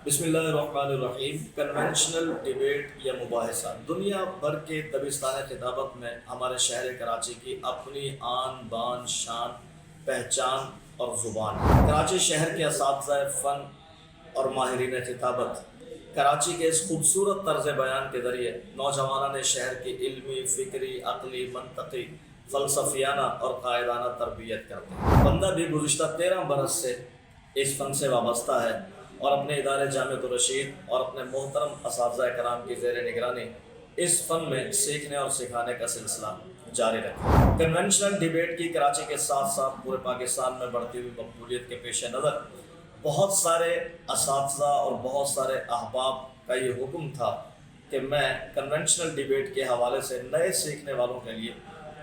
بسم اللہ الرحمن الرحیم۔ کنونشنل ڈیبیٹ یا مباحثہ دنیا بھر کے دبستان خطابت میں ہمارے شہر کراچی کی اپنی آن بان شان پہچان اور زبان۔ کراچی شہر کے اساتذہ فن اور ماہرین خطابت کراچی کے اس خوبصورت طرز بیان کے ذریعے نوجوانان شہر کی علمی، فکری، عقلی، منطقی، فلسفیانہ اور قائدانہ تربیت کرتے ہیں۔ بندہ بھی گزشتہ 13 برس سے اس فن سے وابستہ ہے اور اپنے ادارے جامعۃ الرشید اور اپنے محترم اساتذہ کرام کی زیر نگرانی اس فن میں سیکھنے اور سکھانے کا سلسلہ جاری رکھے۔ کنونشنل ڈیبیٹ کی کراچی کے ساتھ ساتھ پورے پاکستان میں بڑھتی ہوئی مقبولیت کے پیش نظر بہت سارے اساتذہ اور بہت سارے احباب کا یہ حکم تھا کہ میں کنونشنل ڈیبیٹ کے حوالے سے نئے سیکھنے والوں کے لیے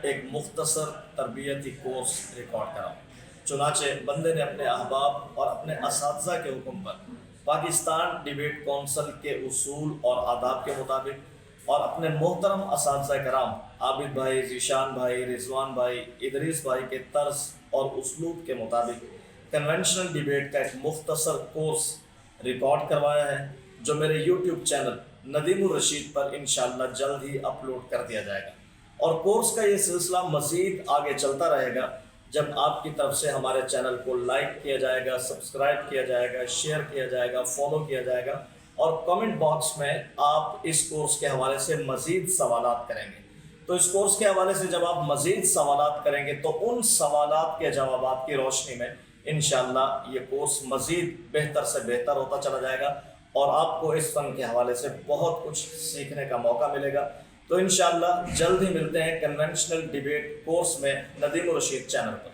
ایک مختصر تربیتی کورس ریکارڈ کراؤں۔ چنانچہ بندے نے اپنے احباب اور اپنے اساتذہ کے حکم پر پاکستان ڈیبیٹ کونسل کے اصول اور آداب کے مطابق اور اپنے محترم اساتذہ کرام عابد بھائی، ذیشان بھائی، رضوان بھائی، ادریس بھائی کے طرز اور اسلوب کے مطابق کنونشنل ڈیبیٹ کا ایک مختصر کورس ریکارڈ کروایا ہے، جو میرے یوٹیوب چینل ندیم الرشید پر انشاءاللہ جلد ہی اپلوڈ کر دیا جائے گا، اور کورس کا یہ سلسلہ مزید آگے چلتا رہے گا جب آپ کی طرف سے ہمارے چینل کو لائک کیا جائے گا، سبسکرائب کیا جائے گا، شیئر کیا جائے گا، فالو کیا جائے گا، اور کامنٹ باکس میں آپ اس کورس کے حوالے سے مزید سوالات کریں گے۔ تو اس کورس کے حوالے سے جب آپ مزید سوالات کریں گے تو ان سوالات کے جوابات کی روشنی میں انشاءاللہ یہ کورس مزید بہتر سے بہتر ہوتا چلا جائے گا اور آپ کو اس فن کے حوالے سے بہت کچھ سیکھنے کا موقع ملے گا۔ تو انشاءاللہ جلد ہی ملتے ہیں کنونشنل ڈیبیٹ کورس میں ندیم الرشید چینل پر۔